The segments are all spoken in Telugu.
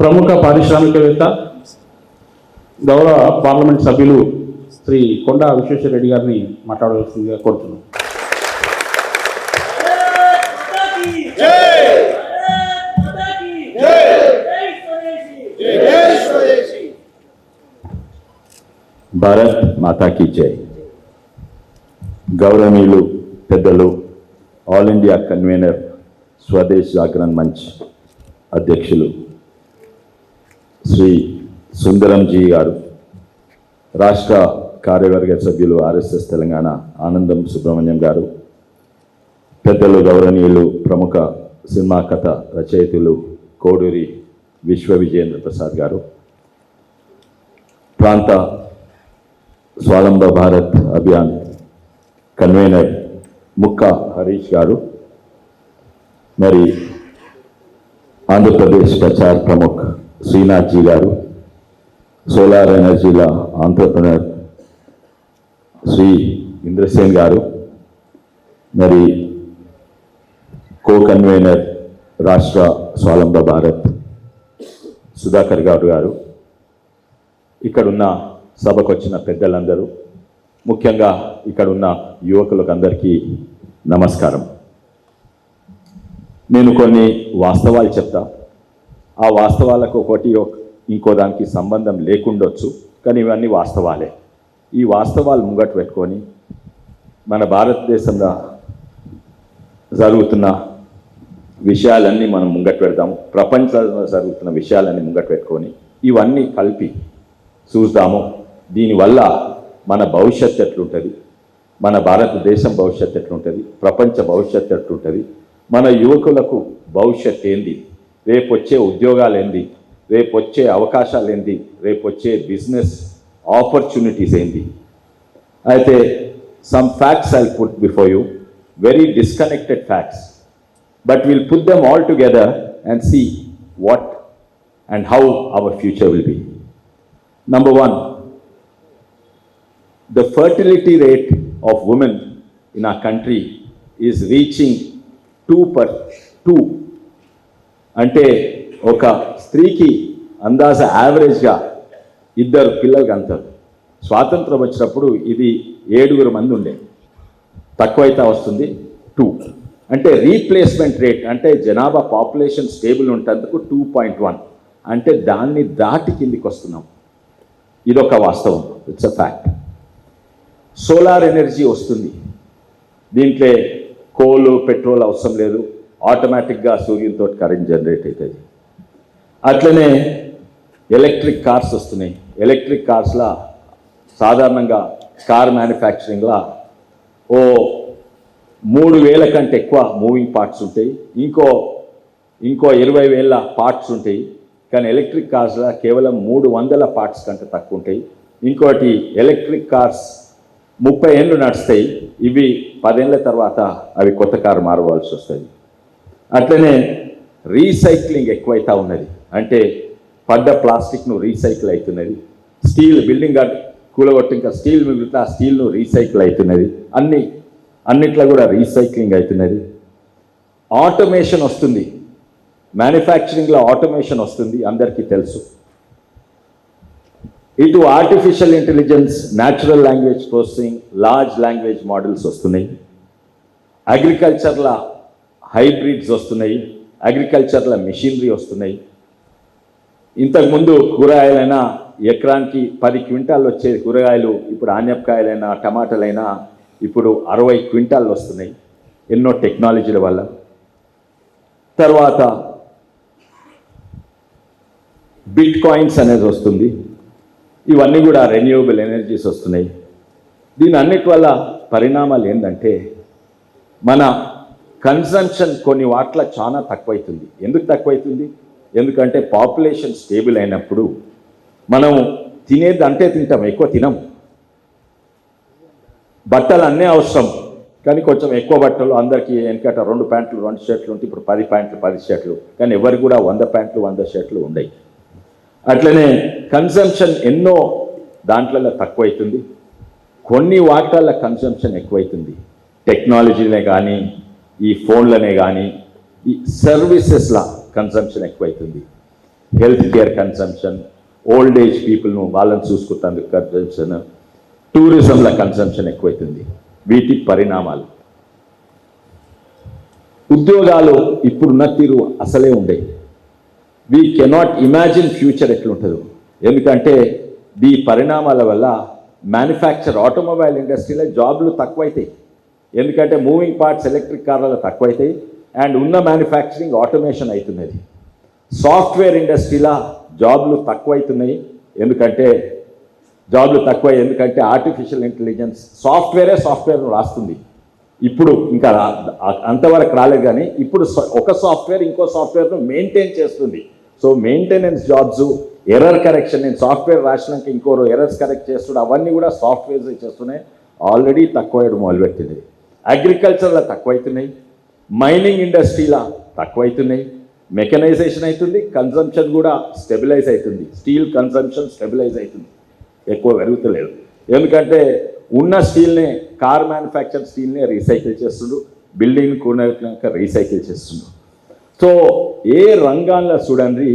ప్రముఖ పారిశ్రామికవేత్త గౌరవ పార్లమెంట్ సభ్యులు శ్రీ కొండా విశ్వేశ్వరరెడ్డి గారిని మాట్లాడవలసిందిగా కోరుతున్నాను. భారత్ మాతాకి జై. గౌరవనీయులు పెద్దలు, all India convener, Swadesh Jagran Manch అధ్యక్షులు శ్రీ సుందరంజీ గారు, రాష్ట్ర కార్యవర్గ సభ్యులు ఆర్ఎస్ఎస్ తెలంగాణ ఆనందం సుబ్రహ్మణ్యం గారు, పెద్దలు గౌరవనీయులు ప్రముఖ సినిమా కథ రచయితలు కోడూరి విశ్వవిజయేంద్ర ప్రసాద్ గారు, ప్రాంత స్వాలంబ భారత్ అభియాన్ కన్వీనర్ ముక్కా హరీష్ గారు, మరి ఆంధ్రప్రదేశ్ ప్రచార్ ప్రముఖ్ శ్రీనాథ్ జీ గారు, సోలార్ ఎనర్జీల ఆంటర్ప్రినర్ శ్రీ ఇంద్రసేన్ గారు, మరి కో కన్వీనర్ రాష్ట్ర స్వాలంబ భారత్ సుధాకర్ గారు, ఇక్కడున్న సభకు వచ్చిన పెద్దలందరూ, ముఖ్యంగా ఇక్కడున్న యువకులకు అందరికీ నమస్కారం. నేను కొన్ని వాస్తవాలు చెప్తా. ఆ వాస్తవాలకు ఒకటి ఇంకో దానికి సంబంధం లేకుండొచ్చు, కానీ ఇవన్నీ వాస్తవాలే. ఈ వాస్తవాలు ముంగట పెట్టుకొని మన భారతదేశంలో జరుగుతున్న విషయాలన్నీ మనం ముంగట పెడదాము, ప్రపంచంలో జరుగుతున్న విషయాలన్నీ ముంగట పెట్టుకొని ఇవన్నీ కలిపి చూద్దాము. దీనివల్ల మన భవిష్యత్తు ఎట్లుంటుంది, మన భారతదేశం భవిష్యత్తు ఎట్లుంటుంది, ప్రపంచ భవిష్యత్తు ఎట్లుంటుంది, మన యువకులకు భవిష్యత్ ఏంది, రేపు వచ్చే ఉద్యోగాలు ఏంది, రేపు వచ్చే అవకాశాలు ఏంది, రేపు వచ్చే బిజినెస్ ఆపర్చునిటీస్ ఏంది. అయితే some facts I put before you, very disconnected facts, but will put them all together and see what and how our future will be. Number one, the fertility rate of women in our country is reaching 2. అంటే ఒక స్త్రీకి అందాజ యావరేజ్గా 2 పిల్లలు కంటారు. స్వాతంత్రం వచ్చినప్పుడు ఇది 7 మంది ఉండే, తక్కువైతే వస్తుంది 2. అంటే రీప్లేస్మెంట్ రేట్ అంటే జనాభా పాపులేషన్ స్టేబుల్ ఉంటేందుకు 2.1, అంటే దాన్ని దాటి కిందికి వస్తున్నాం. ఇదొక వాస్తవం, it's a fact. Solar energy వస్తుంది, దీంట్లో కోలు పెట్రోల్ అవసరం లేదు, ఆటోమేటిక్గా సూర్యునితో కరెంట్ జనరేట్ అవుతుంది. అట్లనే ఎలక్ట్రిక్ కార్స్ వస్తున్నాయి. ఎలక్ట్రిక్ కార్స్లా సాధారణంగా కార్ మ్యానుఫ్యాక్చరింగ్లా 3,000 కంటే ఎక్కువ మూవింగ్ పార్ట్స్ ఉంటాయి, ఇంకో 20,000 పార్ట్స్ ఉంటాయి. కానీ ఎలక్ట్రిక్ కార్స్లో కేవలం 300 పార్ట్స్ కంటే తక్కువ ఉంటాయి. ఇంకోటి ఎలక్ట్రిక్ కార్స్ 30 ఏళ్ళు నడుస్తాయి, ఇవి 10 ఏళ్ళ తర్వాత అవి కొత్త కారు మారవలసి వస్తుంది. అట్లనే రీసైక్లింగ్ ఎక్కువైతా ఉన్నది, అంటే పడ్డ ప్లాస్టిక్ను రీసైకిల్ అవుతున్నది. స్టీల్ బిల్డింగ్ కూలగొట్టి ఇంకా స్టీల్ మిగులుతా, ఆ స్టీల్ను రీసైకిల్ అవుతున్నది. అన్నిట్లో కూడా రీసైక్లింగ్ అవుతున్నది. ఆటోమేషన్ వస్తుంది, మ్యానుఫ్యాక్చరింగ్లో ఆటోమేషన్ వస్తుంది, అందరికీ తెలుసు. ఇటు artificial intelligence, natural language processing, large language models వస్తున్నాయి. అగ్రికల్చర్లో హైబ్రిడ్స్ వస్తున్నాయి, అగ్రికల్చర్లో మెషినరీ వస్తున్నాయి. ఇంతకుముందు కూరగాయలైనా ఎకరానికి 10 క్వింటాలు వచ్చే కూరగాయలు ఇప్పుడు ఆన్యపకాయలైనా టమాటాలైనా ఇప్పుడు 60 క్వింటాలు వస్తున్నాయి, ఎన్నో టెక్నాలజీల వల్ల. తర్వాత బిట్ కాయిన్స్ అనేది వస్తుంది, ఇవన్నీ కూడా రెన్యూవబుల్ ఎనర్జీస్ వస్తున్నాయి. దీని అన్నిటి వల్ల పరిణామాలు ఏంటంటే మన కన్సంప్షన్ కొన్ని వాటిలో చాలా తక్కువైతుంది. ఎందుకు తక్కువైతుంది? ఎందుకంటే పాపులేషన్ స్టేబుల్ అయినప్పుడు మనం తినేది అంటే తింటాం, ఎక్కువ తినం. బట్టలు అన్నీ అవసరం, కానీ కొంచెం ఎక్కువ బట్టలు అందరికీ. వెనకట 2 ప్యాంట్లు 2 షర్ట్లు ఉంటే ఇప్పుడు 10 ప్యాంట్లు 10 షర్ట్లు, కానీ ఎవరికి కూడా 100 ప్యాంట్లు 100 షర్ట్లు ఉన్నాయి. అట్లనే కన్సంప్షన్ ఎన్నో దాంట్లలో తక్కువైతుంది, కొన్ని వాటాల కన్సంప్షన్ ఎక్కువైతుంది. టెక్నాలజీలే కానీ, ఈ ఫోన్లనే కానీ, ఈ సర్వీసెస్ల కన్సంప్షన్ ఎక్కువైతుంది. Health care consumption, old age పీపుల్ను వాళ్ళని చూసుకుంటాను కన్సంప్షన్, టూరిజంల కన్సంప్షన్ ఎక్కువైతుంది. వీటి పరిణామాలు ఉద్యోగాలు ఇప్పుడున్న తీరు అసలే ఉండే. వీ కెనాట్ ఇమాజిన్ ఫ్యూచర్ ఎట్లుంటుందో. ఎందుకంటే ఈ పరిణామాల వల్ల మ్యానుఫ్యాక్చర్ ఆటోమొబైల్ ఇండస్ట్రీలో జాబ్లు తక్కువైతాయి. ఎందుకంటే మూవింగ్ పార్ట్స్ ఎలక్ట్రిక్ కార్లలో తక్కువైతాయి అండ్ ఉన్న మ్యానుఫ్యాక్చరింగ్ ఆటోమేషన్ అవుతున్నది. సాఫ్ట్వేర్ ఇండస్ట్రీలో జాబ్లు తక్కువైతున్నాయి. ఎందుకంటే ఆర్టిఫిషియల్ ఇంటెలిజెన్స్ సాఫ్ట్వేర్ను రాస్తుంది. ఇప్పుడు ఇంకా అంతవరకు రాలేదు, కానీ ఇప్పుడు ఒక సాఫ్ట్వేర్ ఇంకో సాఫ్ట్వేర్ను మెయింటైన్ చేస్తుంది. So maintenance jobs, error correction, నేను సాఫ్ట్వేర్ రాసినాక ఇంకోరు ఎర్రర్స్ కరెక్ట్ చేస్తుడు, అవన్నీ కూడా సాఫ్ట్వేర్స్ చేస్తున్నాయి. ఆల్రెడీ తక్కువయ్యడం మొదలుపెట్టింది. అగ్రికల్చర్లో తక్కువైతున్నాయి, మైనింగ్ ఇండస్ట్రీలో తక్కువైతున్నాయి, మెకనైజేషన్ అవుతుంది, కన్సంప్షన్ కూడా స్టెబిలైజ్ అవుతుంది. స్టీల్ కన్సంప్షన్ స్టెబిలైజ్ అవుతుంది, ఎక్కువ పెరుగుతలేదు. ఎందుకంటే ఉన్న స్టీల్నే, కార్ మ్యానుఫ్యాక్చర్ స్టీల్నే రీసైకిల్ చేస్తుండ్రు, బిల్డింగ్ కూడినాక రీసైకిల్ చేస్తుండ్రు. సో ఏ రంగాల్లో చూడండి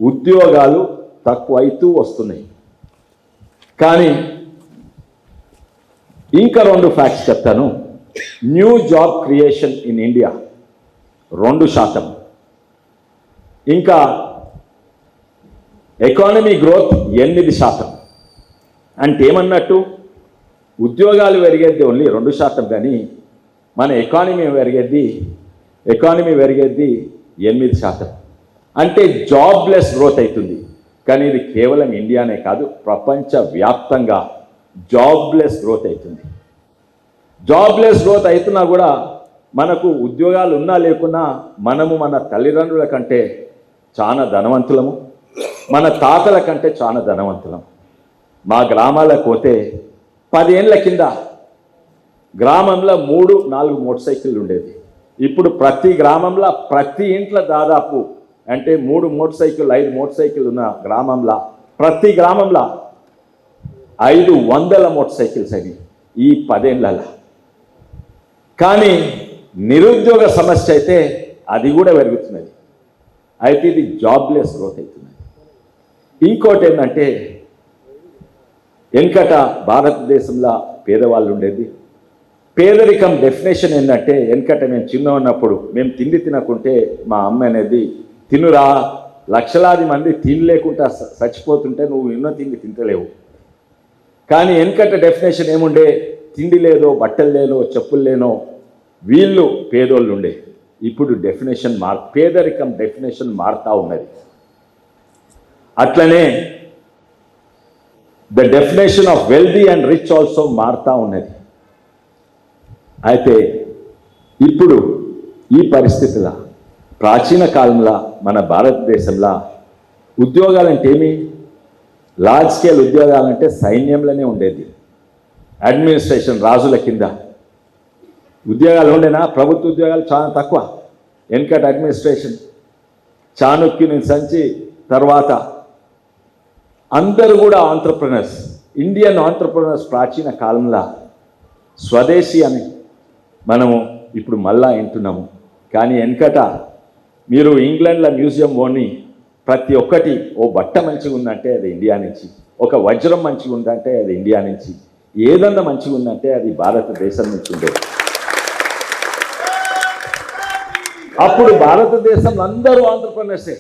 ఉద్యోగాలు తక్కువైతూ వస్తున్నాయి. కానీ ఇంకా 2 ఫ్యాక్ట్స్ చెప్తాను. New job creation in India 2%, ఇంకా ఎకానమీ గ్రోత్ 8%. అంటే ఏమన్నట్టు, ఉద్యోగాలు పెరిగేది ఓన్లీ 2%, కానీ మన ఎకానమీ పెరిగేది 8%. అంటే జాబ్లెస్ గ్రోత్ అవుతుంది. కానీ ఇది కేవలం ఇండియానే కాదు, ప్రపంచవ్యాప్తంగా జాబ్లెస్ గ్రోత్ అవుతుంది. జాబ్లెస్ గ్రోత్ అవుతున్నా కూడా మనకు ఉద్యోగాలు ఉన్నా లేకున్నా మనము మన తల్లిదండ్రుల కంటే చాలా ధనవంతులము, మన తాతల కంటే చాలా ధనవంతులము. మా గ్రామాలకు పోతే 10 ఏళ్ల కింద గ్రామంలో 3-4 మోటార్ సైకిళ్ళు ఉండేది. ఇప్పుడు ప్రతి గ్రామంలో ప్రతి ఇంట్లో దాదాపు అంటే 3 మోటార్ సైకిల్ 5 మోటార్ సైకిల్ ఉన్న గ్రామంలో ప్రతి గ్రామంలో 500 మోటార్ సైకిల్స్ అవి ఈ 10 ఏళ్లలో. కానీ నిరుద్యోగ సమస్య అయితే అది కూడా పెరుగుతున్నది. అయితే ఇది జాబ్లెస్ గ్రోత్ అవుతున్నది. ఇంకోటి ఏంటంటే, వెనుకట భారతదేశంలో పేదవాళ్ళు ఉండేది. పేదరికం డెఫినేషన్ ఏంటంటే, వెనుకట మేము చిన్న ఉన్నప్పుడు మేము తిండి తినకుంటే మా అమ్మ అనేది, తినురా, లక్షలాది మంది తినలేకుండా చచ్చిపోతుంటే నువ్వు ఎన్నో తిండి తింటలేవు. కానీ వెనుకట డెఫినేషన్ ఏముండే, తిండి లేదో, బట్టలు లేనో, చెప్పులు లేనో వీళ్ళు పేదోళ్ళు ఉండే. ఇప్పుడు పేదరికం డెఫినేషన్ మారుతూ ఉన్నది. అట్లనే the definition of wealthy and rich also మారుతూ ఉన్నది. అయితే ఇప్పుడు ఈ పరిస్థితుల ప్రాచీన కాలంలో మన భారతదేశంలో ఉద్యోగాలంటే ఏమి, లార్జ్ స్కేల్ ఉద్యోగాలంటే సైన్యంలోనే ఉండేది. అడ్మినిస్ట్రేషన్ రాజుల కింద ఉద్యోగాలు ఉండేనా, ప్రభుత్వ ఉద్యోగాలు చాలా తక్కువ. వెనుకట అడ్మినిస్ట్రేషన్ చాణక్యుని సంచి తర్వాత అందరూ కూడా ఆంట్రప్రనర్స్, ఇండియన్ ఆంట్రప్రనర్స్ ప్రాచీన కాలంలో స్వదేశీ అని మనము ఇప్పుడు మళ్ళా వింటున్నాము. కానీ వెనుకట మీరు ఇంగ్లాండ్లో మ్యూజియం పోని ప్రతి ఒక్కటి, ఓ బట్ట మంచిగా ఉందంటే అది ఇండియా నుంచి, ఒక వజ్రం మంచిగా ఉందంటే అది ఇండియా నుంచి, ఏదన్నా మంచిగా ఉందంటే అది భారతదేశం నుంచి ఉండేది. అప్పుడు భారతదేశంలో అందరూ ఆంట్రప్రనర్సే,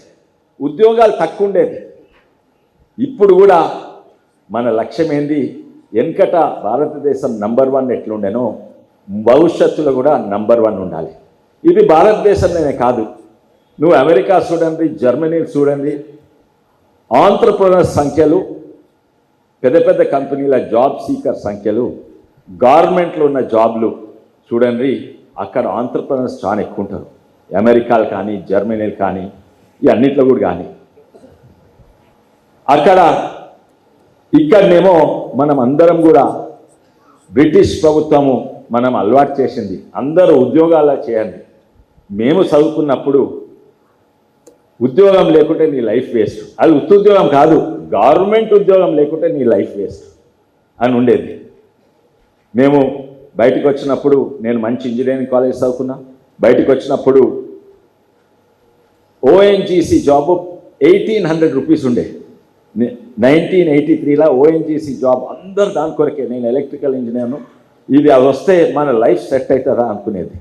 ఉద్యోగాలు తక్కువ ఉండేది. ఇప్పుడు కూడా మన లక్ష్యం ఏంది, వెనుకట భారతదేశం నంబర్ 1 ఎట్లుండేనో భవిష్యత్తులో కూడా నంబర్ 1 ఉండాలి. ఇది భారతదేశంలోనే కాదు, నువ్వు అమెరికా చూడండి, జర్మనీ చూడండి, ఆంట్రప్రనర్స్ సంఖ్యలు, పెద్ద పెద్ద కంపెనీల జాబ్ సీకర్ సంఖ్యలు, గవర్నమెంట్లో ఉన్న జాబ్లు చూడండి, అక్కడ ఆంట్రప్రనర్స్ చాలా ఎక్కువ ఉంటారు. అమెరికాలు కానీ, జర్మనీలు కానీ, ఈ అన్నిట్లో కూడా కానీ. ఇక్కడనేమో మనం అందరం కూడా బ్రిటిష్ ప్రభుత్వము మనం అలవాటు చేసింది, అందరూ ఉద్యోగాలు చేయండి. మేము చదువుకున్నప్పుడు ఉద్యోగం లేకుంటే నీ లైఫ్ వేస్ట్, అది ఉద్యోగం కాదు, గవర్నమెంట్ ఉద్యోగం లేకుంటే నీ లైఫ్ వేస్ట్ అని ఉండేది. మేము బయటకు వచ్చినప్పుడు, నేను మంచి ఇంజనీరింగ్ కాలేజ్ చదువుకున్నా, బయటకు వచ్చినప్పుడు ఓఎన్జీసీ జాబు 1800 రూపీస్ ఉండే 1983లో ఓఎన్జీసీ జాబ్ అందరు దాని కొరకే, నేను ఎలక్ట్రికల్ ఇంజనీర్ను, ఇది అది వస్తే మన లైఫ్ సెట్ అవుతుందా అనుకునేది.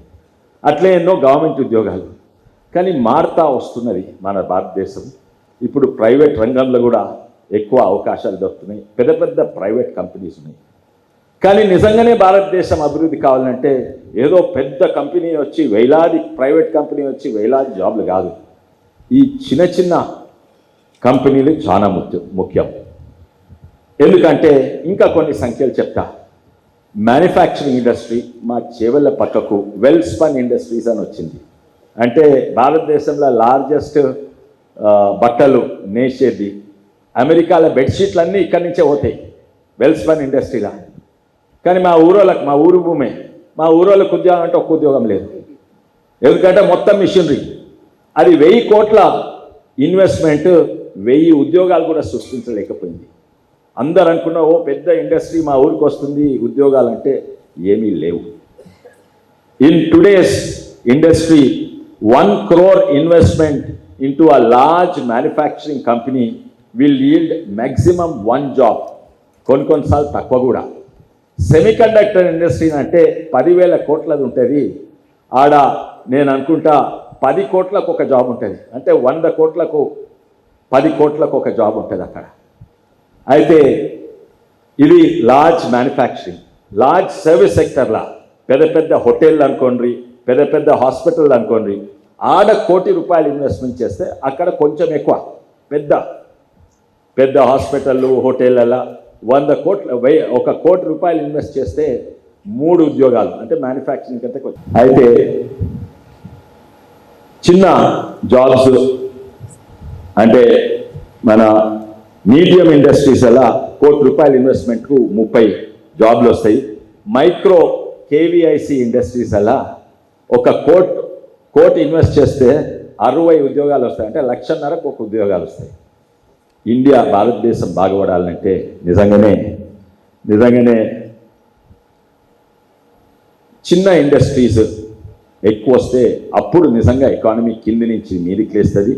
అట్లే ఎన్నో గవర్నమెంట్ ఉద్యోగాలు. కానీ మారుతా వస్తున్నది మన భారతదేశం. ఇప్పుడు ప్రైవేట్ రంగంలో కూడా ఎక్కువ అవకాశాలు దొరుకుతున్నాయి, పెద్ద పెద్ద ప్రైవేట్ కంపెనీస్ ఉన్నాయి. కానీ నిజంగానే భారతదేశం అభివృద్ధి కావాలంటే ఏదో పెద్ద కంపెనీ వచ్చి వేలాది, ప్రైవేట్ కంపెనీ వచ్చి వేలాది జాబ్లు కాదు, ఈ చిన్న చిన్న కంపెనీలు చాలా ముఖ్యం. ఎందుకంటే ఇంకా కొన్ని సంఖ్యలు చెప్తా. మ్యానుఫ్యాక్చరింగ్ ఇండస్ట్రీ మా చేవెళ్ళ పక్కకు వెల్స్పన్ ఇండస్ట్రీస్ అని వచ్చింది. అంటే భారతదేశంలో లార్జెస్ట్ బట్టలు నేసేది, అమెరికాలో బెడ్షీట్లు అన్నీ ఇక్కడి నుంచే పోతాయి వెల్స్పన్ ఇండస్ట్రీలో. కానీ మా ఊరు భూమే, మా ఊరోళ్ళకి ఉద్యోగం అంటే ఒక్క ఉద్యోగం లేదు. ఎందుకంటే మొత్తం మిషనరీ. అది 1000 కోట్ల ఇన్వెస్ట్మెంట్ 1000 ఉద్యోగాలు కూడా సృష్టించలేకపోయింది. అందరు అనుకున్న ఓ పెద్ద ఇండస్ట్రీ మా ఊరికి వస్తుంది ఉద్యోగాలంటే ఏమీ లేవు. In today's industry 1 crore investment into a large manufacturing company will yield maximum 1 job. కొన్నిసార్లు తక్కువ కూడా. సెమీకండక్టర్ ఇండస్ట్రీ అంటే 10,000 కోట్లది ఉంటుంది. ఆడ నేను అనుకుంటా 10 కోట్లకు ఒక జాబ్ ఉంటుంది. అంటే 100 కోట్లకు 10 కోట్లకు ఒక జాబ్ ఉంటుంది అక్కడ. అయితే ఇది లార్జ్ మ్యానుఫ్యాక్చరింగ్, లార్జ్ సర్వీస్ సెక్టర్లా పెద్ద పెద్ద హోటళ్ళు అనుకోండి, పెద్ద పెద్ద హాస్పిటల్ అనుకోండి, ఆడ ₹1 కోటి ఇన్వెస్ట్మెంట్ చేస్తే అక్కడ కొంచెం ఎక్కువ. పెద్ద పెద్ద హాస్పిటళ్ళు హోటళ్ళ 100 కోట్ల ₹1 కోటి ఇన్వెస్ట్ చేస్తే 3 ఉద్యోగాలు, అంటే మ్యానుఫ్యాక్చరింగ్ అంతే కొంచెం. అయితే చిన్న జాబ్స్ అంటే మన మీడియం ఇండస్ట్రీస్ అలా ₹1 కోటి ఇన్వెస్ట్మెంట్కు 30 జాబ్లు వస్తాయి. మైక్రో కేవీఐసి ఇండస్ట్రీస్ అలా ₹1 కోటి ఇన్వెస్ట్ చేస్తే 60 ఉద్యోగాలు వస్తాయి. అంటే 1,50,000కు ఒక ఉద్యోగాలు వస్తాయి. ఇండియా భారతదేశం బాగుపడాలంటే నిజంగానే చిన్న ఇండస్ట్రీస్ ఎక్కువ వస్తే అప్పుడు నిజంగా ఎకానమీ కింది నుంచి మీదికి లేస్తుంది.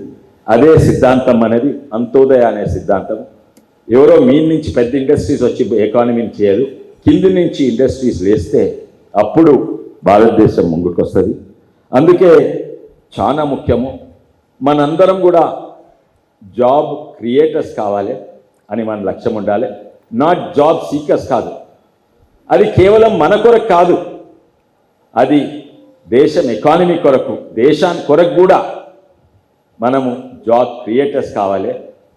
అదే సిద్ధాంతం అనేది అంత్యోదయ అనే సిద్ధాంతం. ఎవరో మీ నుంచి పెద్ద ఇండస్ట్రీస్ వచ్చి ఎకానమీని చేయదు, కింది నుంచి ఇండస్ట్రీస్ వేస్తే అప్పుడు భారతదేశం ముందుకు వస్తుంది. అందుకే చాలా ముఖ్యము మనందరం కూడా జాబ్ క్రియేటర్స్ కావాలి అని మన లక్ష్యం ఉండాలి. నాట్ జాబ్ సీకర్స్ కాదు. అది కేవలం మన కొరకు కాదు, అది దేశం ఎకానమీ కొరకు, దేశానికి కొరకు కూడా మనము జాబ్ క్రియేటర్స్ కావాలి.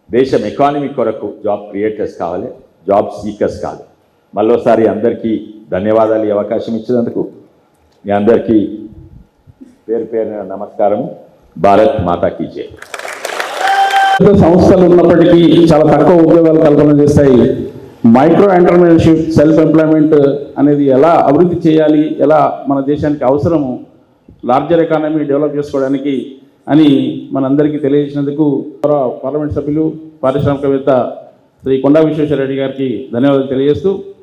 దేశం ఎకానమీ కొరకు జాబ్ క్రియేటర్స్ కావాలి, జాబ్ సీకర్స్ కాదు. మళ్ళోసారి అందరికీ ధన్యవాదాలు ఈ అవకాశం ఇచ్చినందుకు. మీ అందరికీ పేరు పేరున నమస్కారం. భారత్ మాతాకి జై. సంస్థలు ఉన్నప్పటికీ చాలా తక్కువ ఉద్యోగాలు కల్పన చేస్తాయి. మైక్రో ఎంటర్ప్రెన్యూర్షిప్, సెల్ఫ్ ఎంప్లాయ్మెంట్ అనేది ఎలా అభివృద్ధి చేయాలి, ఎలా మన దేశానికి అవసరము లార్జర్ ఎకానమీ డెవలప్ చేసుకోవడానికి అని మనందరికీ తెలియజేసినందుకు పార్లమెంట్ సభ్యులు పారిశ్రామికవేత్త శ్రీ కొండా విశ్వేశ్వరరెడ్డి గారికి ధన్యవాదాలు తెలియజేస్తూ